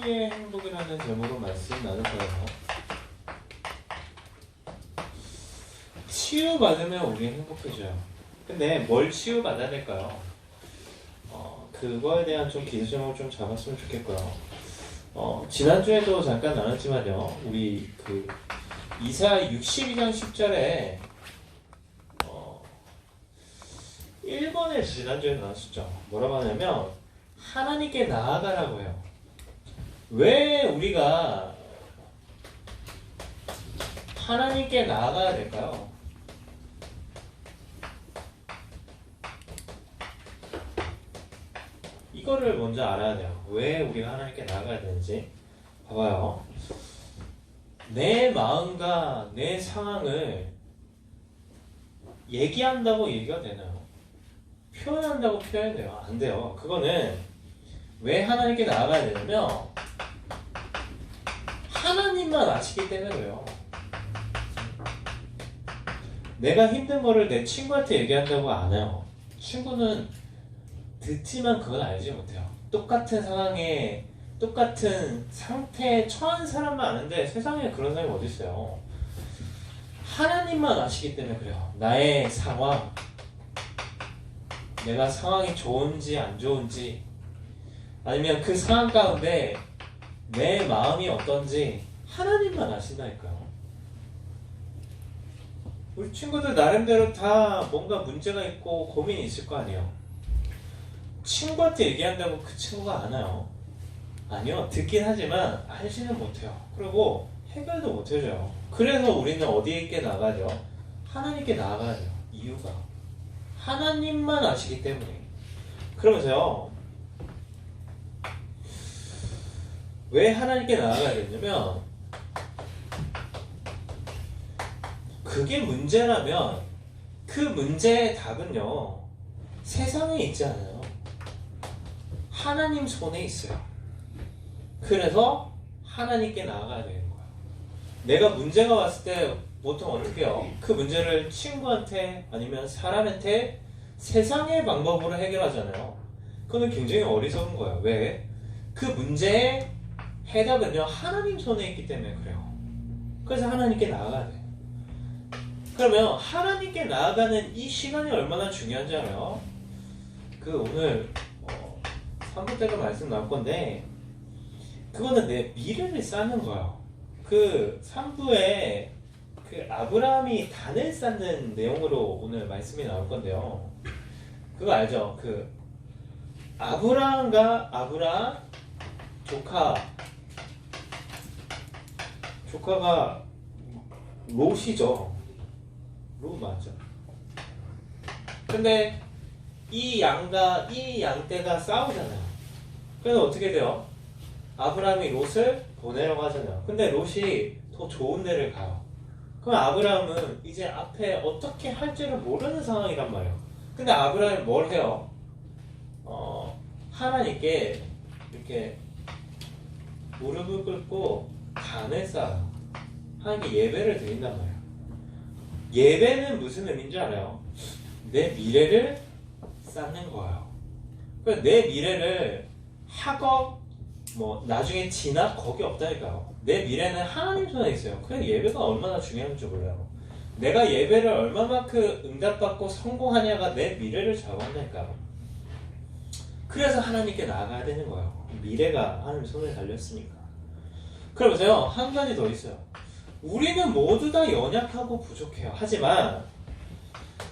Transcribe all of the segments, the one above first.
우리의 행복이라는 제목으로 말씀 나눌 거예요. 치유받으면 우리 행복해져요. 근데 뭘 치유받아야 될까요? 그거에 대한 좀 기준점을 좀 잡았으면 좋겠고요. 지난주에도 잠깐 나눴지만요. 우리 이사야 62장 10절에 1번에 지난주에 나왔었죠. 뭐라고 하냐면 하나님께 나아가라고 해요. 왜 우리가 하나님께 나아가야 될까요? 이거를 먼저 알아야 돼요. 왜 우리가 하나님께 나아가야 되는지. 봐봐요. 내 마음과 내 상황을 얘기한다고 얘기가 되나요? 표현한다고 표현돼요? 안 돼요. 그거는 왜 하나님께 나아가야 되냐면 하나님만 아시기 때문에 그래요. 내가 힘든 거를 내 친구한테 얘기한다고 안 해요. 친구는 듣지만 그건 알지 못해요. 똑같은 상황에 똑같은 상태에 처한 사람만 아는데 세상에 그런 사람이 어디 있어요. 하나님만 아시기 때문에 그래요. 나의 상황, 내가 상황이 좋은지 안 좋은지, 아니면 그 상황 가운데 내 마음이 어떤지 하나님만 아신다니까요. 우리 친구들 나름대로 다 뭔가 문제가 있고 고민이 있을 거 아니에요. 친구한테 얘기한다고 그 친구가 아나요? 아니요. 듣긴 하지만 알지는 못해요. 그리고 해결도 못해줘요. 그래서 우리는 어디에 나가죠? 하나님께 나가야 돼요. 이유가 하나님만 아시기 때문에. 그러면서요, 왜 하나님께 나아가야 되냐면 그게 문제라면 그 문제의 답은요 세상에 있지 않아요. 하나님 손에 있어요. 그래서 하나님께 나아가야 되는 거예요. 내가 문제가 왔을 때 보통 어떻게 해요? 그 문제를 친구한테 아니면 사람한테 세상의 방법으로 해결하잖아요. 그건 굉장히 어리석은 거예요. 왜? 그 문제의 해답은요 하나님 손에 있기 때문에 그래요. 그래서 하나님께 나아가야 돼요. 그러면 하나님께 나아가는 이 시간이 얼마나 중요한지 알아요? 오늘 3부 때가 말씀 나올 건데 그거는 내 미래를 쌓는 거예요. 3부에 아브라함이 단을 쌓는 내용으로 오늘 말씀이 나올 건데요. 그거 알죠? 아브라함과 아브라함 조카가 롯이죠. 롯 맞죠? 근데 이 양떼가 싸우잖아요. 그래서 어떻게 돼요? 아브라함이 롯을 보내려고 하잖아요. 근데 롯이 더 좋은 데를 가요. 그럼 아브라함은 이제 앞에 어떻게 할지를 모르는 상황이란 말이에요. 근데 아브라함이 뭘 해요? 하나님께 이렇게 무릎을 꿇고 간을 쌓아요. 하나님께 예배를 드린단 말이에요. 예배는 무슨 의미인지 알아요? 내 미래를 쌓는 거예요. 그래서 내 미래를 학업, 나중에 진학 거기 없다니까요. 내 미래는 하나님 손에 있어요. 그래서 예배가 얼마나 중요한지 몰라요. 내가 예배를 얼마만큼 응답받고 성공하냐가 내 미래를 좌우한다니까요. 그래서 하나님께 나아가야 되는 거예요. 미래가 하나님 손에 달렸으니까. 그러면서요, 한 가지 더 있어요. 우리는 모두 다 연약하고 부족해요. 하지만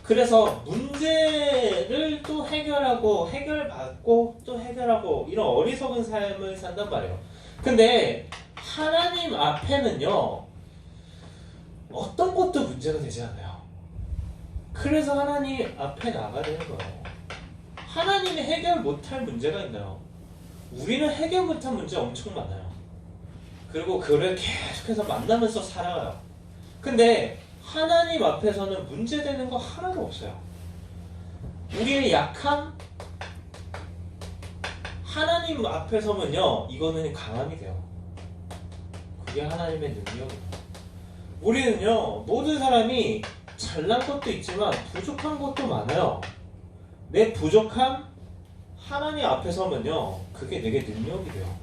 그래서 문제를 또 해결하고 해결받고 또 해결하고 이런 어리석은 삶을 산단 말이에요. 근데 하나님 앞에는요 어떤 것도 문제가 되지 않아요. 그래서 하나님 앞에 나가야 되는 거예요. 하나님이 해결 못할 문제가 있나요? 우리는 해결 못할 문제 엄청 많아요. 그리고 그를 계속해서 만나면서 살아가요. 근데 하나님 앞에서는 문제되는 거 하나도 없어요. 우리의 약함, 하나님 앞에 서면요 이거는 강함이 돼요. 그게 하나님의 능력이에요. 우리는요 모든 사람이 잘난 것도 있지만 부족한 것도 많아요. 내 부족함 하나님 앞에 서면요 그게 내게 능력이 돼요.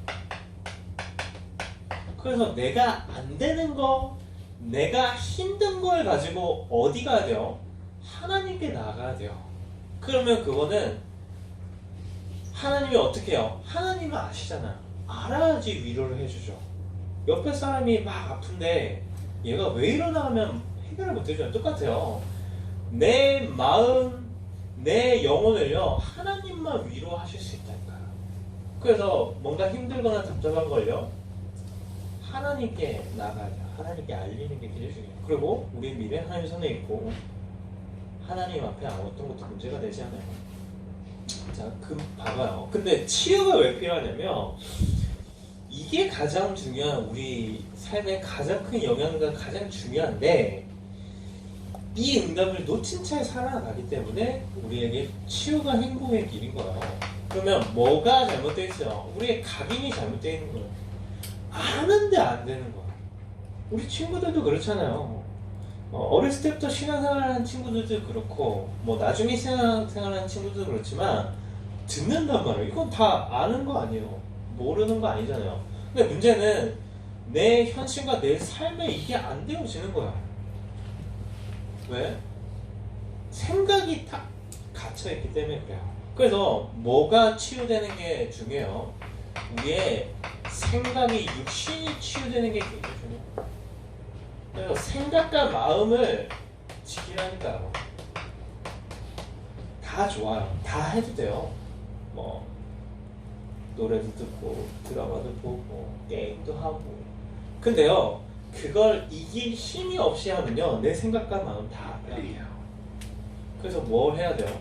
그래서 내가 안 되는 거, 내가 힘든 걸 가지고 어디 가야 돼요? 하나님께 나아가야 돼요. 그러면 그거는 하나님이 어떻게 해요? 하나님은 아시잖아요. 알아야지 위로를 해주죠. 옆에 사람이 막 아픈데 얘가 왜 이러나 하면 해결을 못 해줘요. 똑같아요. 내 마음, 내 영혼을요, 하나님만 위로하실 수 있다니까요. 그래서 뭔가 힘들거나 답답한 걸요, 하나님께 나가야 돼요. 하나님께 알리는 게 제일 중요해요. 그리고 우리 미래 하나님 손에 있고 하나님 앞에 어떤 것도 문제가 되지 않아요. 자, 봐봐요. 근데 치유가 왜 필요하냐면 이게 가장 중요한, 우리 삶에 가장 큰 영향과 가장 중요한데, 이 응답을 놓친 채 살아가기 때문에 우리에게 치유가 행복의 길인 거예요. 그러면 뭐가 잘못되어 있어요? 우리의 각인이 잘못되어 있는 거예요. 아는데 안 되는 거예요. 우리 친구들도 그렇잖아요. 어렸을 때부터 신앙생활하는 친구들도 그렇고, 뭐 나중에 신앙생활하는 친구들도 그렇지만 듣는단 말이에요. 이건 다 아는 거 아니에요. 모르는 거 아니잖아요. 근데 문제는 내 현실과 내 삶에 이게 안 되어지는 거야. 왜? 생각이 다 갇혀있기 때문에 그래요. 그래서 뭐가 치유되는 게 중요해요? 우리의 생각이, 육신이 치유되는 게 굉장히 중요해요. 그래서 생각과 마음을 지키라니까요. 다 좋아요. 다 해도 돼요. 뭐 노래도 듣고 드라마도 보고 게임도 하고. 근데요, 그걸 이길 힘이 없이 하면요, 내 생각과 마음 다 빼앗겨요. 그래서 뭘 해야 돼요?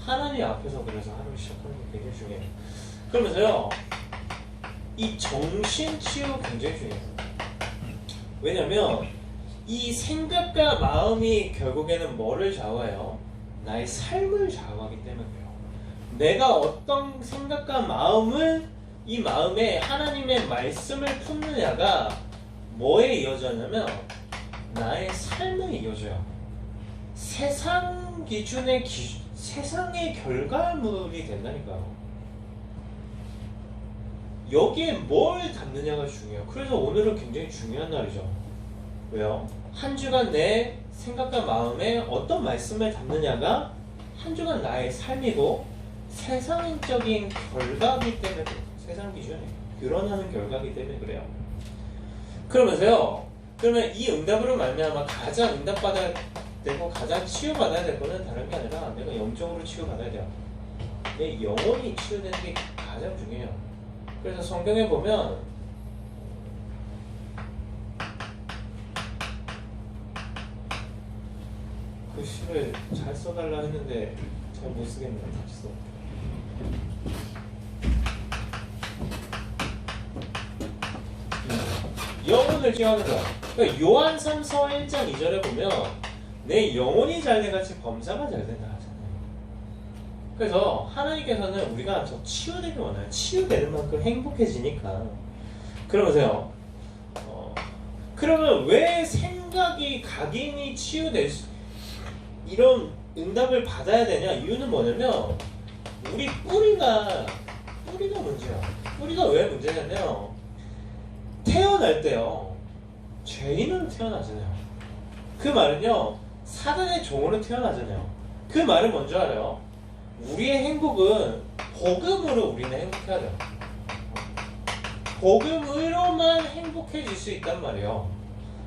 하나님 앞에서 그래서 하루를 시작하는 게 굉장히 중요해요. 그러면서요, 이 정신 치유 굉장히 중요해요. 왜냐면 이 생각과 마음이 결국에는 뭐를 좌우해요? 나의 삶을 좌우하기 때문에 그래요. 내가 어떤 생각과 마음을, 이 마음에 하나님의 말씀을 품느냐가 뭐에 이어졌냐면 나의 삶에 이어져요. 세상 기준의 세상의 결과물이 된다니까요. 여기에 뭘 담느냐가 중요해요. 그래서 오늘은 굉장히 중요한 날이죠. 왜요? 한 주간 내 생각과 마음에 어떤 말씀을 담느냐가 한 주간 나의 삶이고, 세상적인 결과이기 때문에, 세상 기준에 드러나는 결과이기 때문에 그래요. 그러면서요, 그러면 이 응답으로 말미암아 가장 응답받아야 되고 가장 치유받아야 될 거는 다른 게 아니라 내가 영적으로 치유받아야 돼요. 내 영혼이 치유되는 게 가장 중요해요. 그래서 성경에 보면 그 시를 잘 써달라 했는데 잘 못 쓰겠네요. 다시 써. 영혼을 치유하는 거야. 그러니까 요한삼서 1장 2절에 보면 내 영혼이 잘된 같이 범사가 잘된다 하잖아요. 그래서 하나님께서는 우리가 더 치유되길 원해요. 치유되는 만큼 행복해지니까. 그러면서요, 그러면 왜 생각이, 각인이 치유될 이런 응답을 받아야 되냐? 이유는 뭐냐면 우리 뿌리가 문제야. 뿌리가 왜 문제냐면 태어날 때요, 죄인으로 태어나잖아요. 그 말은요, 사단의 종으로 태어나잖아요. 그 말은 뭔지 알아요? 우리의 행복은 복음으로 우리는 행복해야 돼요. 복음으로만 행복해질 수 있단 말이에요.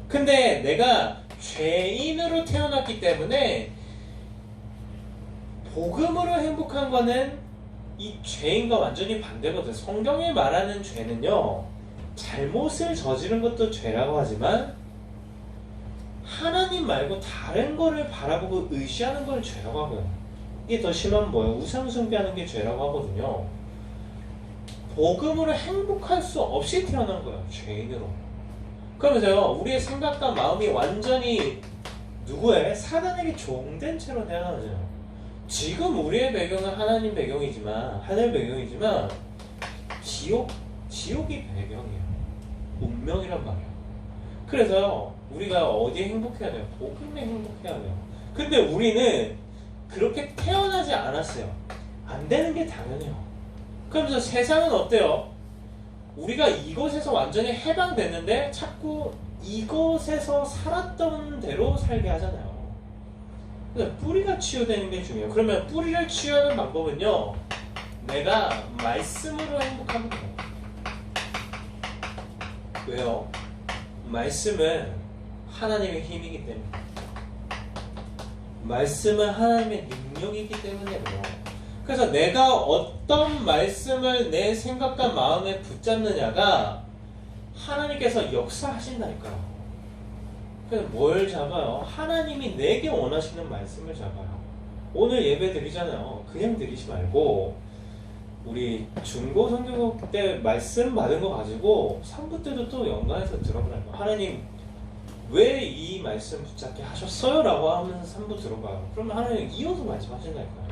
근데 내가 죄인으로 태어났기 때문에 복음으로 행복한 거는 이 죄인과 완전히 반대거든. 성경이 말하는 죄는요, 잘못을 저지른 것도 죄라고 하지만 하나님 말고 다른 거를 바라보고 의지하는 걸 죄라고 하고요. 이게 더 심한 뭐예요? 우상 숭배하는 게 죄라고 하거든요. 복음으로 행복할 수 없이 태어난 거예요. 죄인으로. 그러면서요, 우리의 생각과 마음이 완전히 누구의? 사단에게 종된 채로 태어나잖아요. 지금 우리의 배경은 하나님 배경이지만, 하늘 배경이지만 지옥이 배경이에요. 운명이란 말이에요. 그래서 우리가 어디에 행복해야 돼요? 복음에 행복해야 돼요. 근데 우리는 그렇게 태어나지 않았어요. 안 되는 게 당연해요. 그러면서 세상은 어때요? 우리가 이것에서 완전히 해방됐는데 자꾸 이것에서 살았던 대로 살게 하잖아요. 그래서 뿌리가 치유되는 게 중요해요. 그러면 뿌리를 치유하는 방법은요, 내가 말씀으로 행복하면 돼요. 왜요? 말씀은 하나님의 힘이기 때문에, 말씀은 하나님의 능력이기 때문에 그래요. 그래서 내가 어떤 말씀을 내 생각과 마음에 붙잡느냐가 하나님께서 역사하신다니까요. 그래서 뭘 잡아요? 하나님이 내게 원하시는 말씀을 잡아요. 오늘 예배 드리잖아요. 그냥 드리지 말고 우리 중고 성경학 때 말씀 받은 거 가지고 3부 때도 또 연관해서 들어보라고. 하나님 왜 이 말씀 붙잡게 하셨어요? 라고 하면서 3부 들어봐요. 그러면 하나님 이어서 말씀하신다니까요.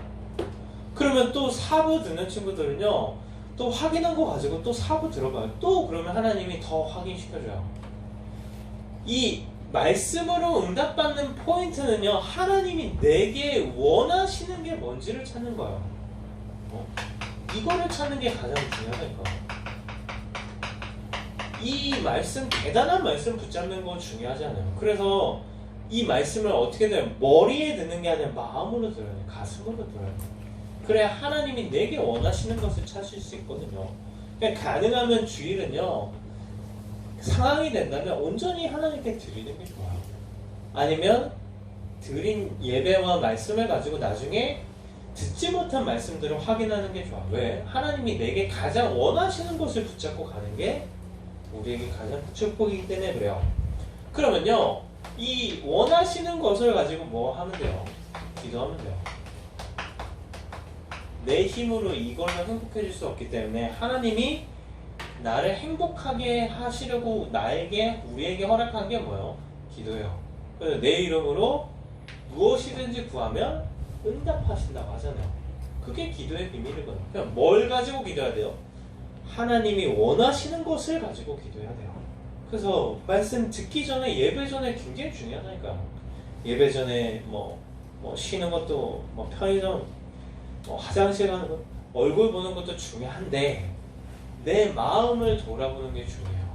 그러면 또 4부 듣는 친구들은요, 또 확인한 거 가지고 또 4부 들어봐요. 또 그러면 하나님이 더 확인시켜줘요. 이 말씀으로 응답받는 포인트는요, 하나님이 내게 원하시는 게 뭔지를 찾는 거예요. 이거를 찾는 게 가장 중요하다니까요. 이 말씀, 대단한 말씀 붙잡는 건 중요하지 않아요. 그래서 이 말씀을 어떻게 돼요? 머리에 듣는 게 아니라 마음으로 들어야 돼요. 가슴으로 들어야 돼요. 그래야 하나님이 내게 원하시는 것을 찾을 수 있거든요. 그러니까 가능하면 주일은요, 상황이 된다면 온전히 하나님께 드리는 게 좋아요. 아니면 드린 예배와 말씀을 가지고 나중에 듣지 못한 말씀들을 확인하는 게 좋아. 왜? 하나님이 내게 가장 원하시는 것을 붙잡고 가는 게 우리에게 가장 축복이기 때문에 그래요. 그러면요, 이 원하시는 것을 가지고 뭐 하면 돼요? 기도하면 돼요. 내 힘으로 이걸로 행복해질 수 없기 때문에 하나님이 나를 행복하게 하시려고 나에게, 우리에게 허락한 게 뭐예요? 기도예요. 그래서 내 이름으로 무엇이든지 구하면 응답하신다고 하잖아요. 그게 기도의 비밀이거든요. 그냥 뭘 가지고 기도해야 돼요? 하나님이 원하시는 것을 가지고 기도해야 돼요. 그래서 말씀 듣기 전에, 예배 전에 굉장히 중요하다니까요. 예배 전에 뭐 쉬는 것도, 편의점, 화장실 가는 것, 얼굴 보는 것도 중요한데 내 마음을 돌아보는 게 중요해요.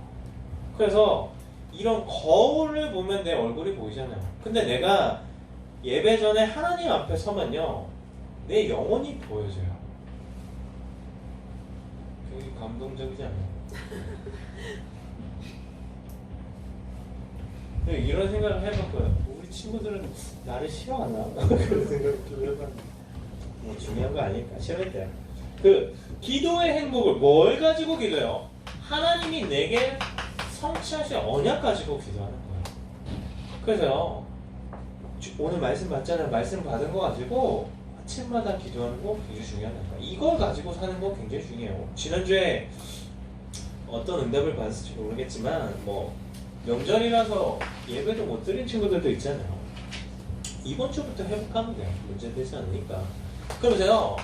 그래서 이런 거울을 보면 내 얼굴이 보이잖아요. 근데 내가 예배 전에 하나님 앞에 서면요, 내 영혼이 보여져요. 되게 감동적이지 않아요? 이런 생각을 해봤고요. 우리 친구들은 나를 싫어하나? 그런 생각을 좀 해봤는데 뭐 중요한 거 아니니까 싫어했대요. 기도의 행복을 뭘 가지고 기도해요? 하나님이 내게 성취하실 언약 가지고 기도하는 거예요. 그래서요, 오늘 말씀 받잖아요. 말씀 받은 거 가지고 아침마다 기도하는 거 굉장히 중요하다니까. 이걸 가지고 사는 거 굉장히 중요해요. 지난주에 어떤 응답을 받았을지 모르겠지만 명절이라서 예배도 못 드린 친구들도 있잖아요. 이번 주부터 회복하면 돼요. 문제되지 않으니까. 그러면서요,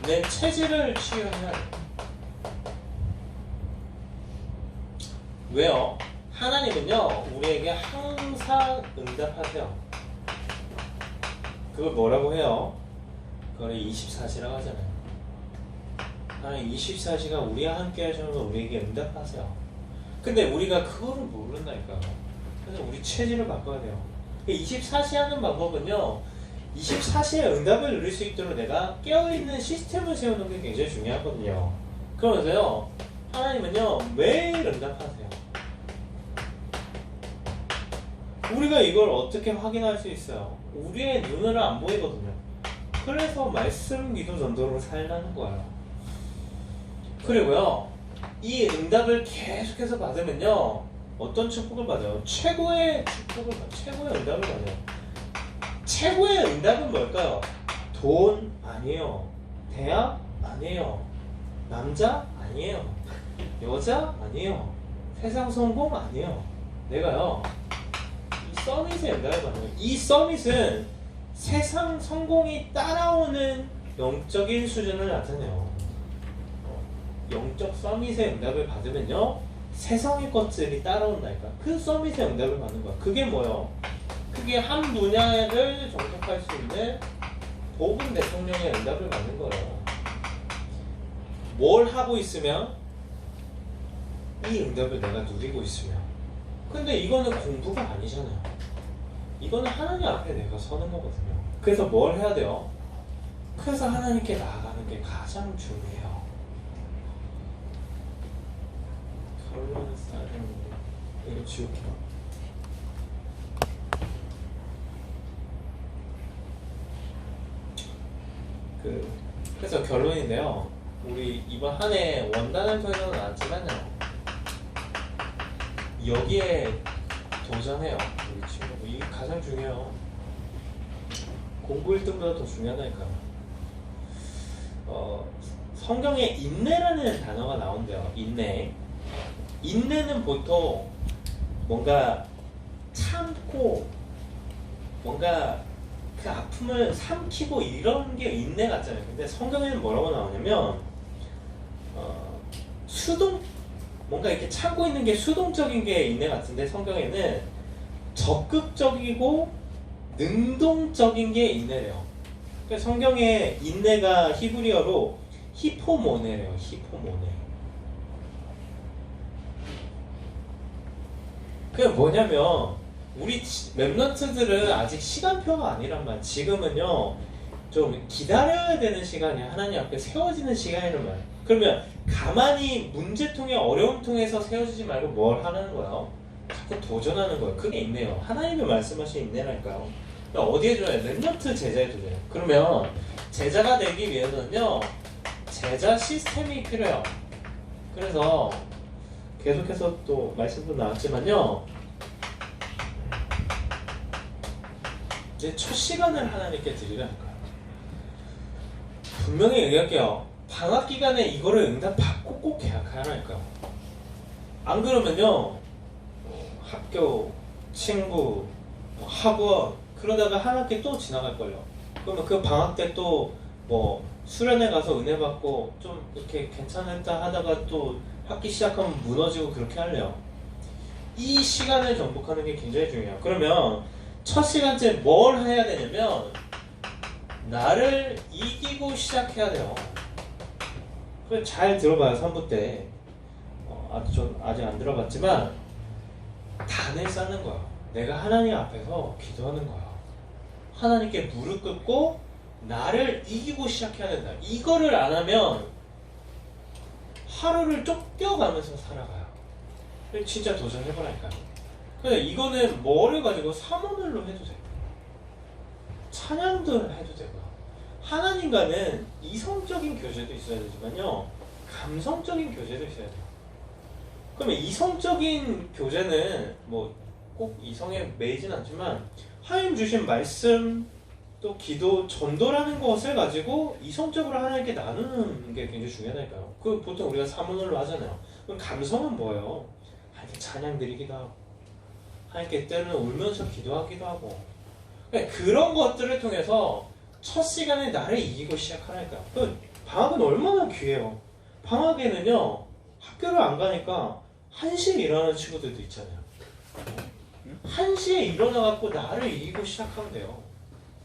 내 체질을 치유해야 돼요. 왜요? 하나님은요, 우리에게 항상 응답하세요. 그걸 뭐라고 해요? 그걸 24시라고 하잖아요. 하나님 24시간 우리와 함께 하셔서 우리에게 응답하세요. 근데 우리가 그거를 모른다니까요. 그래서 우리 체질을 바꿔야 돼요. 24시 하는 방법은요, 24시에 응답을 누릴 수 있도록 내가 깨어있는 시스템을 세우는 게 굉장히 중요하거든요. 그러면서요, 하나님은요, 매일 응답하세요. 우리가 이걸 어떻게 확인할 수 있어요? 우리의 눈으로 안 보이거든요. 그래서 말씀 기도 전도로 살라는 거예요. 그리고요, 이 응답을 계속해서 받으면요, 어떤 축복을 받아요? 최고의 축복을 받아요. 최고의 응답을 받아요. 최고의 응답은 뭘까요? 돈 아니에요. 대학 아니에요. 남자 아니에요. 여자 아니에요. 세상 성공 아니에요. 내가요, 이 서밋의 응답을 받아요. 이 서밋은 세상 성공이 따라오는 영적인 수준을 나타내요. 영적 서밋의 응답을 받으면요, 세상의 것들이 따라온다니까. 그 서밋의 응답을 받는 거야. 그게 뭐예요? 그게 한 분야를 정복할 수 있는 복음 대통령의 응답을 받는 거예요. 뭘 하고 있으면 이 응답을 내가 누리고 있으면. 근데 이거는 공부가 아니잖아요. 이거는 하나님 앞에 내가 서는 거거든요. 그래서 뭘 해야 돼요? 그래서 하나님께 나아가는 게 가장 중요해요. 결론은 싸는 이거 지울게요. 그래서 결론인데요. 우리 이번 한 해 원단을 통해서는 않지만요. 여기에 도전해요. 우리 친구. 이게 가장 중요해요. 공부 1등보다 더 중요하다니까요. 성경에 인내라는 단어가 나온대요. 인내. 인내는 보통 뭔가 참고 뭔가 그 아픔을 삼키고 이런 게 인내 같잖아요. 근데 성경에는 뭐라고 나오냐면 뭔가 이렇게 참고 있는 게 수동적인 게 인내 같은데 성경에는 적극적이고 능동적인 게 인내래요. 그러니까 성경에 인내가 히브리어로 히포모네래요. 히포모네. 그게 뭐냐면 우리 랩런트들은 아직 시간표가 아니란 말. 지금은요 좀 기다려야 되는 시간이 하나님 앞에 세워지는 시간이란 말. 그러면 가만히 문제통에 어려움통에서 세워지지 말고 뭘 하는 거예요? 자꾸 도전하는 거예요. 그게 인내요. 하나님이 말씀하신 인내랄까요? 그러니까 어디에 줘요? 랩런트 제자에 줘요. 그러면 제자가 되기 위해서는요 제자 시스템이 필요해요. 그래서 계속해서 또 말씀도 나왔지만요 이제 첫 시간을 하나님께 드리라니까요. 분명히 얘기할게요. 방학 기간에 이거를 응답받고 꼭 계약하라니까요. 안 그러면요 학교, 친구, 학원 그러다가 한 학기 또 지나갈걸요. 그러면 그 방학 때 또 뭐 수련회 가서 은혜 받고 좀 이렇게 괜찮았다 하다가 또 학기 시작하면 무너지고 그렇게 할래요. 이 시간을 정복하는 게 굉장히 중요해요. 그러면 첫 시간째 뭘 해야 되냐면 나를 이기고 시작해야 돼요. 잘 들어봐요. 3부 때 전 아직 안 들어봤지만 단을 쌓는 거야. 내가 하나님 앞에서 기도하는 거야. 하나님께 무릎 꿇고 나를 이기고 시작해야 된다. 이거를 안 하면 하루를 쫓겨가면서 살아가요. 진짜 도전해보라니까요. 근데 이거는 뭐를 가지고 삼원을로 해도 돼요. 찬양도 해도 되고 하나님과는 이성적인 교제도 있어야 되지만요 감성적인 교제도 있어야 돼요. 그러면 이성적인 교제는 뭐 꼭 이성에 매이진 않지만 하나님 주신 말씀 또 기도 전도라는 것을 가지고 이성적으로 하나님께 나누는 게 굉장히 중요하다니까요. 그 보통 우리가 사문으로 하잖아요. 그럼 감성은 뭐예요? 하나님께 찬양 드리기도 하고 하나님께 때로는 울면서 기도하기도 하고 그런 것들을 통해서 첫 시간에 나를 이기고 시작하라니까요. 방학은 얼마나 귀해요. 방학에는요 학교를 안 가니까 1시에 일어나는 친구들도 있잖아요. 1시에 일어나갖고 나를 이기고 시작하면 돼요.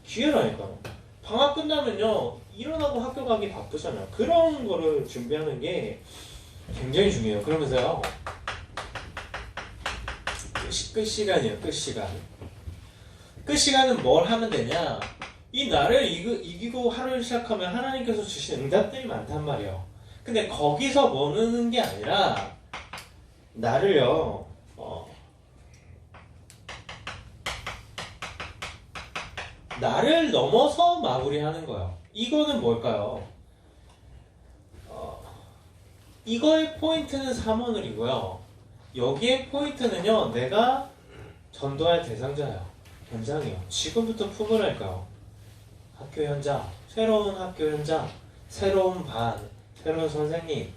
기회라니까요. 방학 끝나면요 일어나고 학교 가기 바쁘잖아요. 그런 거를 준비하는 게 굉장히 중요해요. 그러면서요 끝 시간이에요. 끝 시간. 끝 시간은 뭘 하면 되냐? 이 나를 이기고 하루를 시작하면 하나님께서 주신 응답들이 많단 말이에요. 근데 거기서 머무는 게 아니라 나를요 나를 넘어서 마무리하는 거예요. 이거는 뭘까요? 이거의 포인트는 3원을이고요. 여기의 포인트는요 내가 전도할 대상자예요. 현장이에요. 지금부터 품으랄까요? 학교 현장, 새로운 학교 현장, 새로운 반, 새로운 선생님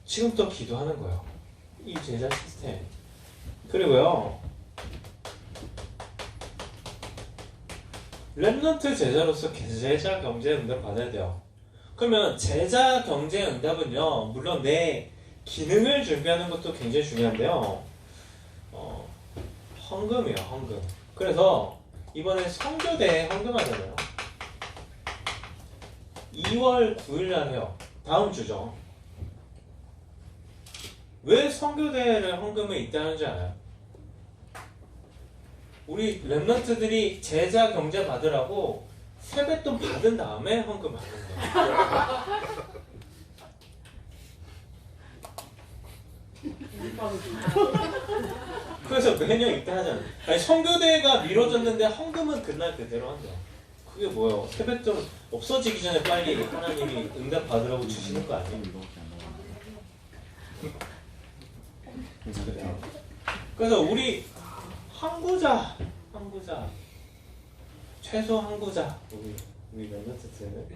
지금부터 기도하는 거예요. 이 제자 시스템. 그리고요 랩런트 제자로서 제자 경제 응답 받아야 돼요. 그러면 제자 경제 응답은요 물론 내 기능을 준비하는 것도 굉장히 중요한데요 헌금이에요. 헌금. 그래서 이번에 성교대에 헌금하잖아요. 2월 9일 날 해요. 다음 주죠. 왜 선교대회를 헌금을 이때 하는지 알아요? 우리 랩런트들이 제자 경제 받으라고 세뱃돈 받은 다음에 헌금 받는 거예요. 그래서 매년 이때 하잖아요. 아니, 선교대회가 미뤄졌는데 헌금은 그날 그대로 한대요. 그게 뭐예요? 세뱃돈 없어지기 전에 빨리 하나님이 응답 받으라고 주시는 거 아니에요? 그래서 우리 항구자 최소 항구자 우리 멤버들은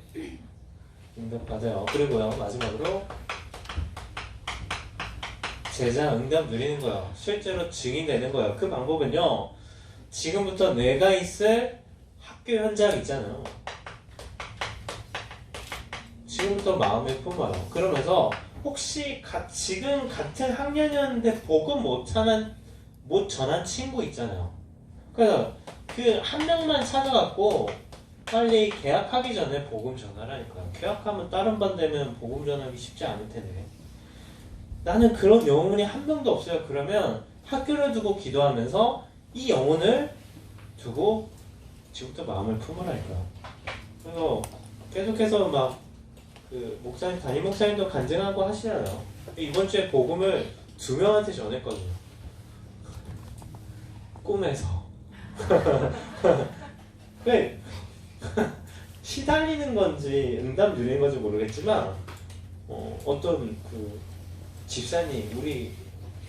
응답 받아요. 그리고요 마지막으로 제자 응답 누리는 거예요. 실제로 증인되는 거예요. 그 방법은요 지금부터 내가 있을 학교 현장 있잖아요. 지금부터 마음에 품어요. 그러면서 혹시 지금 같은 학년이었는데 복음 못 전한 친구 있잖아요. 그래서 그 한 명만 찾아갖고 빨리 계약하기 전에 복음 전하라니까요. 계약하면 다른 반 되면 복음 전하기 쉽지 않을 텐데. 나는 그런 영혼이 한 명도 없어요. 그러면 학교를 두고 기도하면서 이 영혼을 두고 지금부터 마음을 품으라니까요. 그래서 계속해서 막 그 목사님 담임 목사님도 간증하고 하시잖아요. 이번 주에 복음을 2명한테 전했거든요. 꿈에서. 왜 시달리는 건지 응답 누리는 건지 모르겠지만 어떤 그 집사님 우리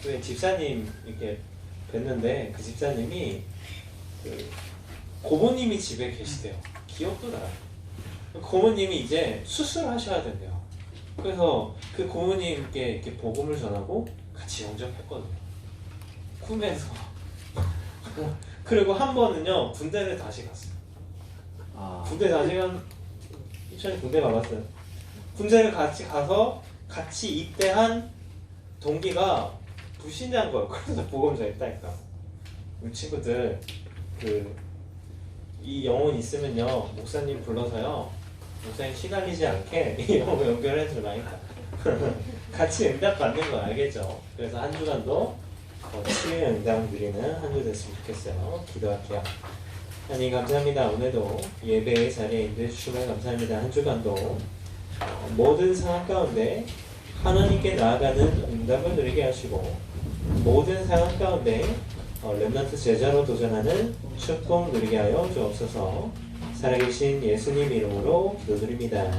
교회 집사님 이렇게 뵀는데 그 집사님이 그 고모님이 집에 계시대요. 기억도 나요. 고모님이 이제 수술하셔야 된대요. 그래서 그 고모님께 이렇게 복음을 전하고 같이 영접했거든요. 꿈에서. 그리고 한 번은요 군대를 다시 갔어요. 군대 다시 이천에 군대 가봤어요. 군대를 같이 가서 같이 입대한 동기가 불신자인 거예요. 그래서 복음 전했다니까. 우리 친구들 이 영혼 있으면요 목사님 불러서요 목사님 시달리지 않게 이 영혼 연결해 주라니까. 같이 응답 받는 거 알겠죠? 그래서 한 주간도 치유의 응답 누리는 한 주 됐으면 좋겠어요. 기도할게요. 하나님 감사합니다. 오늘도 예배의 자리에 임해 주시면 감사합니다. 한 주간도 모든 상황 가운데 하나님께 나아가는 응답을 누리게 하시고 모든 상황 가운데 렘넌트 제자로 도전하는 축복 누리게 하여 주옵소서. 살아계신 예수님 이름으로 기도드립니다.